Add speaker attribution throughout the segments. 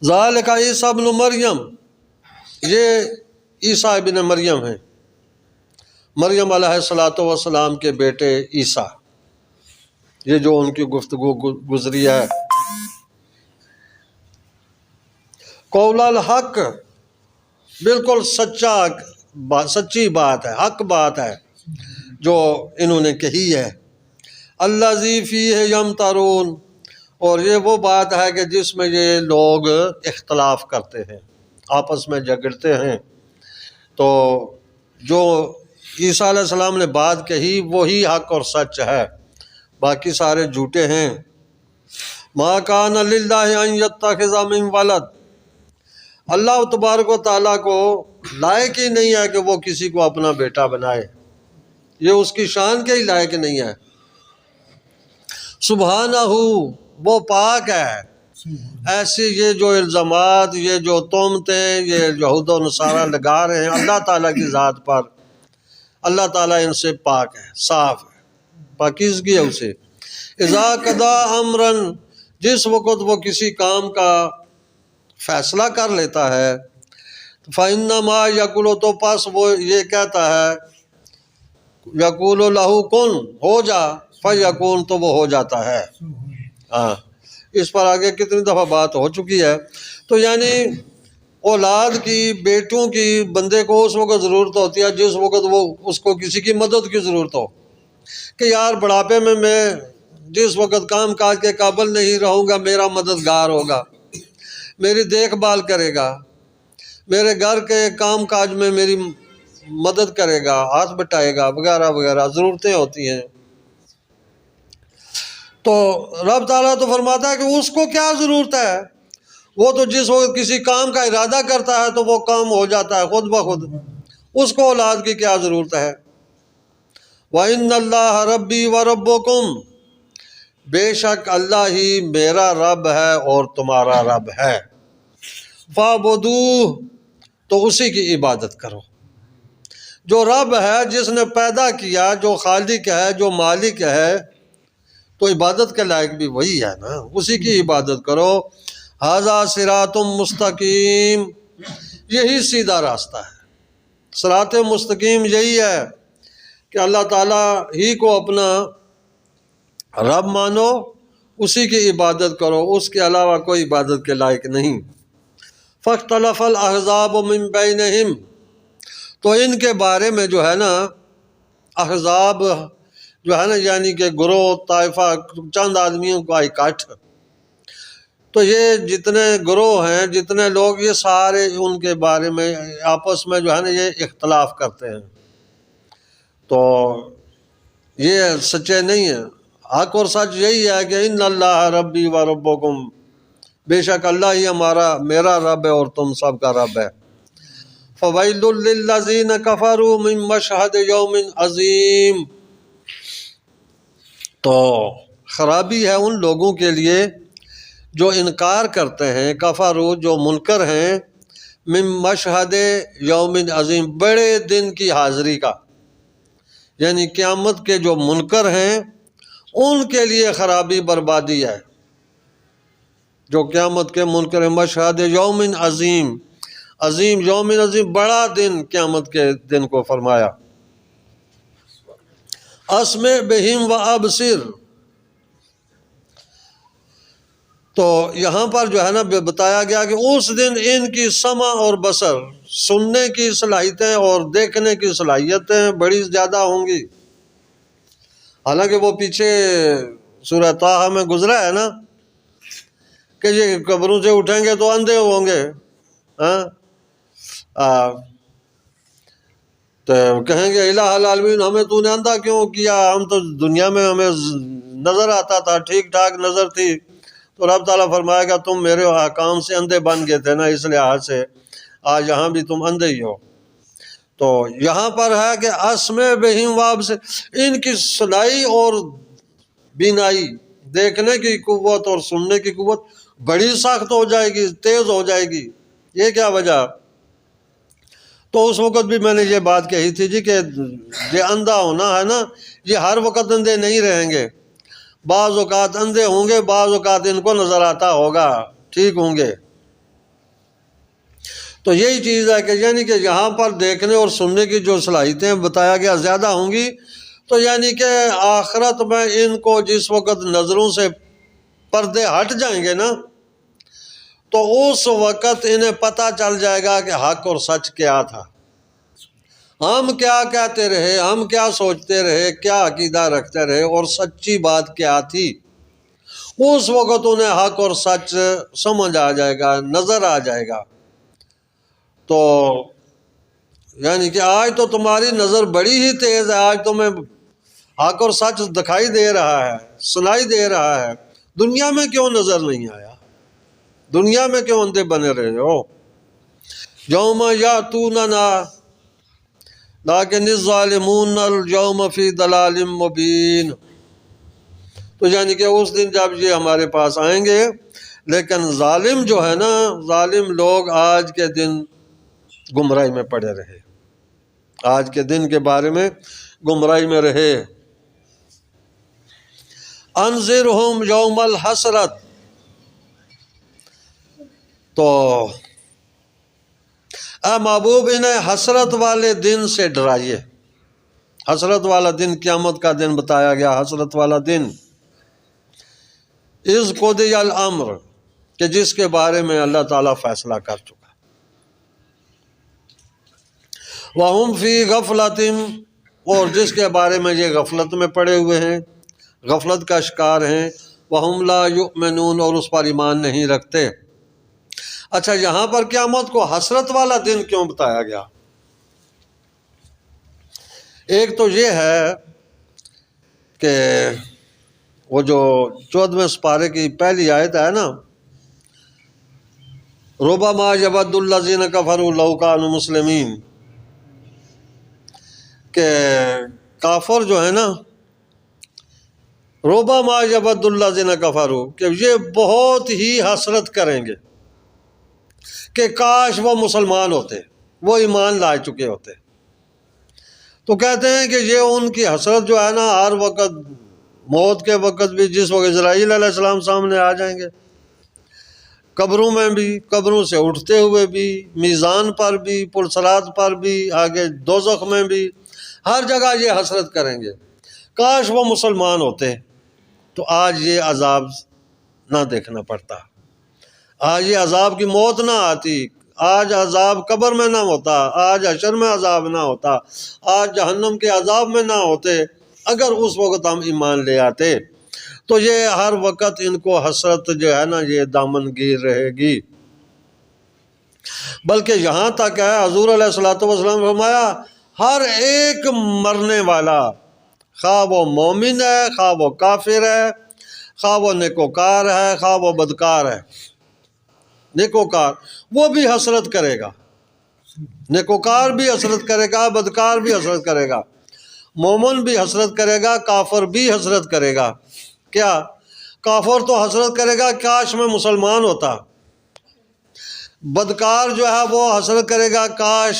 Speaker 1: ذالک عیسیٰ ابن مریم، یہ عیسیٰ ابن مریم ہیں، مریم علیہ السلام کے بیٹے عیسیٰ، یہ جو ان کی گفتگو گزری ہے۔ قول الحق، بالکل سچی بات ہے، حق بات ہے جو انہوں نے کہی ہے۔ الذی فیہ یمترون، اور یہ وہ بات ہے کہ جس میں یہ لوگ اختلاف کرتے ہیں، آپس میں جھگڑتے ہیں۔ تو جو عیسیٰ علیہ السلام نے بات کہی وہی حق اور سچ ہے، باقی سارے جھوٹے ہیں۔ ما کان للہ ان یتخذ من ولد، اللہ تبارک و تعالیٰ کو لائق ہی نہیں ہے کہ وہ کسی کو اپنا بیٹا بنائے، یہ اس کی شان کے ہی لائق نہیں ہے۔ سبحانہ، وہ پاک ہے ایسی یہ جو الزامات، یہ جو تہمتیں، یہ یہود و نصارہ لگا رہے ہیں اللہ تعالیٰ کی ذات پر، اللہ تعالیٰ ان سے پاک ہے، صاف ہے، پاکیزگی ہے اسے۔ اذا قضا امرا، جس وقت وہ کسی کام کا فیصلہ کر لیتا ہے، فإنما یقول، تو پس وہ یہ کہتا ہے، یقول لہ کن، ہو جا، فیکون، تو وہ ہو جاتا ہے۔ ہاں، اس پر آگے کتنی دفعہ بات ہو چکی ہے۔ تو یعنی اولاد کی، بیٹوں کی بندے کو اس وقت ضرورت ہوتی ہے جس وقت وہ اس کو کسی کی مدد کی ضرورت ہو، کہ یار بڑھاپے میں جس وقت کام کاج کے قابل نہیں رہوں گا، میرا مددگار ہوگا، میری دیکھ بھال کرے گا، میرے گھر کے کام کاج میں میری مدد کرے گا، ہاتھ بٹائے گا، وغیرہ وغیرہ ضرورتیں ہوتی ہیں۔ تو رب تعالیٰ تو فرماتا ہے کہ اس کو کیا ضرورت ہے، وہ تو جس وقت کسی کام کا ارادہ کرتا ہے تو وہ کام ہو جاتا ہے خود بخود، اس کو اولاد کی کیا ضرورت ہے۔ وَإِنَّ اللَّهَ رَبِّي وَرَبُّكُمْ، بے شک اللہ ہی میرا رب ہے اور تمہارا رب ہے۔ فَاعْبُدُوهُ، تو اسی کی عبادت کرو۔ جو رب ہے، جس نے پیدا کیا، جو خالق ہے، جو مالک ہے، تو عبادت کے لائق بھی وہی ہے نا، اسی کی عبادت کرو۔ ھذا صراط مستقیم، یہی سیدھا راستہ ہے، صراط مستقیم یہی ہے کہ اللہ تعالیٰ ہی کو اپنا رب مانو، اسی کی عبادت کرو، اس کے علاوہ کوئی عبادت کے لائق نہیں۔ فاختلف الاحزاب من بینہم، تو ان کے بارے میں جو ہے نا، احزاب جو ہے نا، یعنی کہ گروہ، طائفہ، چند آدمیوں کا اکٹھ، تو یہ جتنے گروہ ہیں، جتنے لوگ، یہ سارے ان کے بارے میں آپس میں جو ہے نا یہ اختلاف کرتے ہیں، تو یہ سچے نہیں ہیں۔ حق اور سچ یہی ہے کہ ان اللہ ربی و ربکم، بے شک اللہ ہی میرا رب ہے اور تم سب کا رب ہے۔ فویل للذین کفروا من مشہد یوم عظیم، تو خرابی ہے ان لوگوں کے لیے جو انکار کرتے ہیں، کفروا جو منکر ہیں، من مشہد یوم عظیم، بڑے دن کی حاضری کا، یعنی قیامت کے جو منکر ہیں ان کے لیے خرابی بربادی ہے، جو قیامت کے منکر ہیں۔ مشہد یوم عظیم، عظیم یوم عظیم، بڑا دن، قیامت کے دن کو فرمایا۔ اسمع بہم و ابصر، تو یہاں پر جو ہے نا بتایا گیا کہ اس دن ان کی سمع اور بصر، سننے کی صلاحیتیں اور دیکھنے کی صلاحیتیں بڑی زیادہ ہوں گی۔ حالانکہ وہ پیچھے سورہ طٰہٰ میں گزرا ہے نا کہ یہ قبروں سے اٹھیں گے تو اندھے ہوں گے، تو کہیں گے الہ العالمین، ہمیں تو نے اندھا کیوں کیا، ہم تو دنیا میں ہمیں نظر آتا تھا، ٹھیک ٹھاک نظر تھی۔ تو رب تعالیٰ فرمائے گا تم میرے احکام سے اندھے بن گئے تھے نا، اس لحاظ سے آج یہاں بھی تم اندھے ہی ہو۔ تو یہاں پر ہے کہ اسمع بہم و ابصر، ان کی سنائی اور بینائی، دیکھنے کی قوت اور سننے کی قوت بڑی سخت ہو جائے گی، تیز ہو جائے گی۔ یہ کیا وجہ؟ تو اس وقت بھی میں نے یہ بات کہی تھی جی کہ یہ اندھا ہونا ہے نا، یہ ہر وقت اندھے نہیں رہیں گے، بعض اوقات اندھے ہوں گے، بعض اوقات ان کو نظر آتا ہوگا، ٹھیک ہوں گے۔ تو یہی چیز ہے کہ یعنی کہ یہاں پر دیکھنے اور سننے کی جو صلاحیتیں بتایا گیا زیادہ ہوں گی، تو یعنی کہ آخرت میں ان کو جس وقت نظروں سے پردے ہٹ جائیں گے نا، تو اس وقت انہیں پتہ چل جائے گا کہ حق اور سچ کیا تھا، ہم کیا کہتے رہے، ہم کیا سوچتے رہے، کیا عقیدہ رکھتے رہے، اور سچی بات کیا تھی۔ اس وقت انہیں حق اور سچ سمجھ آ جائے گا، نظر آ جائے گا۔ تو یعنی کہ آج تو تمہاری نظر بڑی ہی تیز ہے، آج تمہیں حق اور سچ دکھائی دے رہا ہے، سنائی دے رہا ہے، دنیا میں کیوں نظر نہیں آیا؟ دنیا میں کیوں اندھے بنے رہے ہو؟ یوم یاتوننا لیکن الظالمون اليوم فی ضلال مبین۔ تو یعنی کہ اس دن جب یہ ہمارے پاس آئیں گے، لیکن ظالم جو ہے نا، ظالم لوگ آج کے دن گمراہی میں پڑے رہے، آج کے دن کے بارے میں گمراہی میں رہے۔ انذرہم یوم الحسرت، تو اے محبوب انہیں حسرت والے دن سے ڈرائیے۔ حسرت والا دن قیامت کا دن بتایا گیا، حسرت والا دن اذ قضی الامر، کہ جس کے بارے میں اللہ تعالیٰ فیصلہ کر چکا۔ وَهُمْ فِي غَفْلَةٍ، اور جس کے بارے میں یہ غفلت میں پڑے ہوئے ہیں، غفلت کا شکار ہیں۔ وَهُمْ لَا يُؤْمِنُونَ، اور اس پر ایمان نہیں رکھتے۔ اچھا، یہاں پر قیامت کو حسرت والا دن کیوں بتایا گیا؟ ایک تو یہ ہے کہ وہ جو 14ویں سپارے کی پہلی آیت ہے نا، ربما یود الذین کفروا لو کانوا مسلمین، کہ کافر جو ہے نا، ربما یود الذین کفروا، کہ یہ بہت ہی حسرت کریں گے کہ کاش وہ مسلمان ہوتے، وہ ایمان لا چکے ہوتے۔ تو کہتے ہیں کہ یہ ان کی حسرت جو ہے نا، ہر وقت، موت کے وقت بھی، جس وقت اسرائیل علیہ السلام سامنے آ جائیں گے، قبروں میں بھی، قبروں سے اٹھتے ہوئے بھی، میزان پر بھی، پرصراط پر بھی، آگے دوزخ میں بھی، ہر جگہ یہ حسرت کریں گے، کاش وہ مسلمان ہوتے تو آج یہ عذاب نہ دیکھنا پڑتا، آج یہ عذاب کی موت نہ آتی، آج عذاب قبر میں نہ ہوتا، آج حشر میں عذاب نہ ہوتا، آج جہنم کے عذاب میں نہ ہوتے، اگر اس وقت ہم ایمان لے آتے۔ تو یہ ہر وقت ان کو حسرت جو ہے نا، یہ دامن گیر رہے گی۔ بلکہ یہاں تک ہے، حضور علیہ الصلوۃ والسلام نے فرمایا، ہر ایک مرنے والا، خواہ وہ مومن ہے، خواہ وہ کافر ہے، خواہ وہ نیکوکار ہے، خواہ وہ بدکار ہے، نیکوکار وہ بھی حسرت کرے گا، نیکوکار بھی حسرت کرے گا، بدکار بھی حسرت کرے گا، مومن بھی حسرت کرے گا، کافر بھی حسرت کرے گا۔ کیا؟ کافر تو حسرت کرے گا کاش میں مسلمان ہوتا، بدکار جو ہے وہ حسرت کرے گا کاش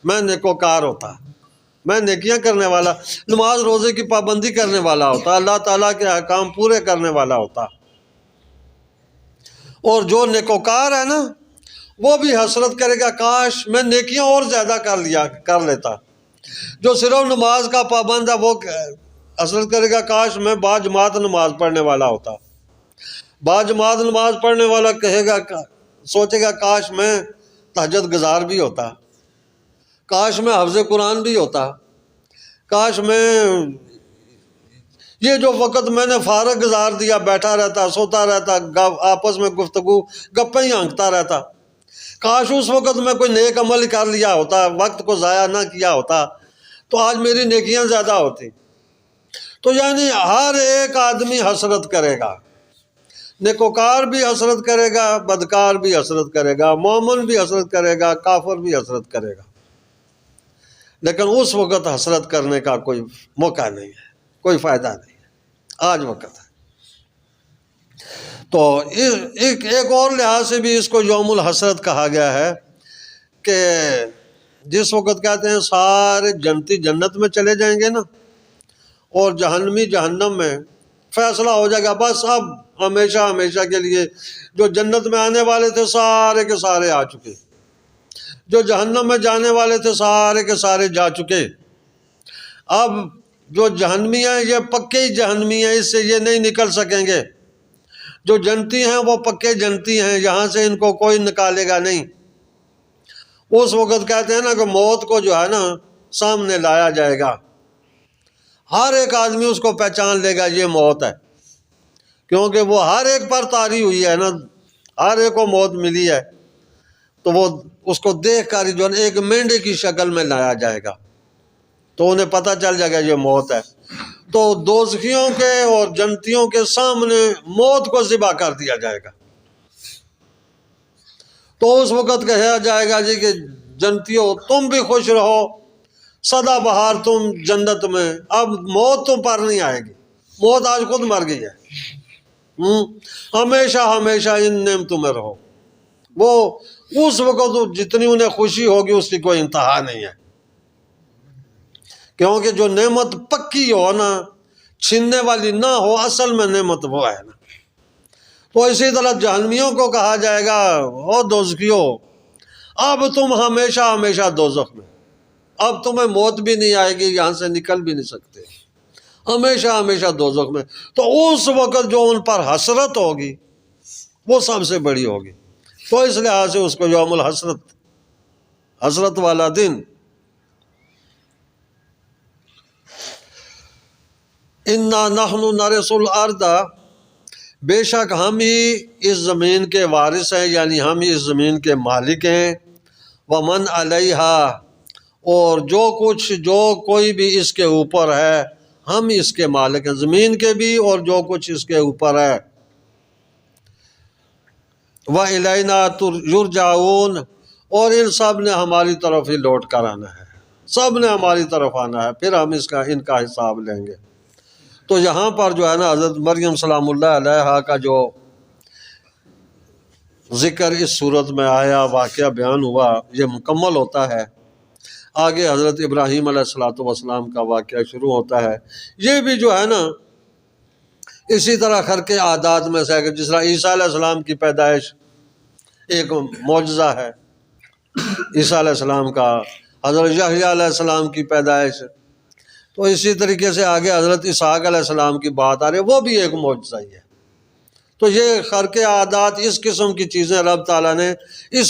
Speaker 1: میں نیکوکار ہوتا، میں نیکیاں کرنے والا، نماز روزے کی پابندی کرنے والا ہوتا، اللہ تعالیٰ کے احکام پورے کرنے والا ہوتا۔ اور جو نیکوکار ہے نا، وہ بھی حسرت کرے گا کاش میں نیکیاں اور زیادہ کر لیتا۔ جو صرف نماز کا پابند ہے وہ حسرت کرے گا کاش میں باجماعت نماز پڑھنے والا ہوتا۔ باجماعت نماز پڑھنے والا کہے گا، سوچے گا کاش میں تہجد گزار بھی ہوتا، کاش میں حافظ قرآن بھی ہوتا، کاش میں یہ جو وقت میں نے فارغ گزار دیا، بیٹھا رہتا، سوتا رہتا، آپس میں گفتگو گپیں ہی ہانکتا رہتا، کاش اس وقت میں کوئی نیک عمل کر لیا ہوتا، وقت کو ضائع نہ کیا ہوتا، تو آج میری نیکیاں زیادہ ہوتی۔ تو یعنی ہر ایک آدمی حسرت کرے گا، نیکوکار بھی حسرت کرے گا، بدکار بھی حسرت کرے گا، مومن بھی حسرت کرے گا، کافر بھی حسرت کرے گا، لیکن اس وقت حسرت کرنے کا کوئی موقع نہیں ہے، کوئی فائدہ نہیں ہے، آج وقت ہے۔ تو ایک اور لحاظ سے بھی اس کو یوم الحسرت کہا گیا ہے کہ جس وقت کہتے ہیں سارے جنتی جنت میں چلے جائیں گے نا، اور جہنمی جہنم میں، فیصلہ ہو جائے گا، بس اب ہمیشہ ہمیشہ کے لیے جو جنت میں آنے والے تھے سارے کے سارے آ چکے، جو جہنم میں جانے والے تھے سارے کے سارے جا چکے۔ اب جو جہنمی ہیں یہ پکے ہی جہنمی ہیں، اس سے یہ نہیں نکل سکیں گے۔ جو جنتی ہیں وہ پکے جنتی ہیں، یہاں سے ان کو کوئی نکالے گا نہیں۔ اس وقت کہتے ہیں نا کہ موت کو جو ہے نا سامنے لایا جائے گا، ہر ایک آدمی اس کو پہچان لے گا یہ موت ہے، کیونکہ وہ ہر ایک پر طاری ہوئی ہے نا، ہر ایک کو موت ملی ہے، تو وہ اس کو دیکھ کر جو ہے ایک مینڈے کی شکل میں لایا جائے گا، تو انہیں پتہ چل جائے گا یہ موت ہے۔ تو دوزخیوں کے اور جنتیوں کے سامنے موت کو ذبح کر دیا جائے گا۔ تو اس وقت کہا جائے گا جی کہ جنتیوں تم بھی خوش رہو، سدا بہار تم جنت میں، اب موت تم پر نہیں آئے گی، موت آج خود مر گئی ہے، ہمیشہ ہمیشہ ان نعمتوں میں رہو۔ وہ اس وقت جتنی انہیں خوشی ہوگی اس کی کوئی انتہا نہیں ہے، کیونکہ جو نعمت پکی ہو نا، چھیننے والی نہ ہو، اصل میں نعمت وہ ہے نا۔ تو اسی طرح جہنمیوں کو کہا جائے گا او دوزخیو، اب تم ہمیشہ ہمیشہ دوزخ میں، اب تمہیں موت بھی نہیں آئے گی، یہاں سے نکل بھی نہیں سکتے، ہمیشہ ہمیشہ دوزخ میں۔ تو اس وقت جو ان پر حسرت ہوگی وہ سب سے بڑی ہوگی، تو اس لحاظ سے اس کو یوم الحسرت، حسرت والا دن۔ انا نحن نرث الارض، بے شک ہم ہی اس زمین کے وارث ہیں، یعنی ہم ہی اس زمین کے مالک ہیں، ومن علیہا، اور جو کوئی بھی اس کے اوپر ہے ہم ہی اس کے مالک ہیں، زمین کے بھی اور جو کچھ اس کے اوپر ہے۔ وَإِلَيْنَا يُرْجَعُونَ، اور ان سب نے ہماری طرف ہی لوٹ کر آنا ہے، سب نے ہماری طرف آنا ہے، پھر ہم ان کا حساب لیں گے۔ تو یہاں پر جو ہے نا حضرت مریم سلام اللہ علیہا کا جو ذکر اس صورت میں آیا، واقعہ بیان ہوا، یہ مکمل ہوتا ہے۔ آگے حضرت ابراہیم علیہ السلام کا واقعہ شروع ہوتا ہے۔ یہ بھی جو ہے نا اسی طرح خرق عادات میں سے ہے کہ جس طرح عیسیٰ علیہ السلام کی پیدائش ایک معجزہ ہے عیسیٰ علیہ السلام کا، حضرت یحییٰ علیہ السلام کی پیدائش، تو اسی طریقے سے آگے حضرت اسحاق علیہ السلام کی بات آ رہی ہے، وہ بھی ایک معجزہ ہی ہے۔ تو یہ خرق عادات، اس قسم کی چیزیں رب تعالیٰ نے اس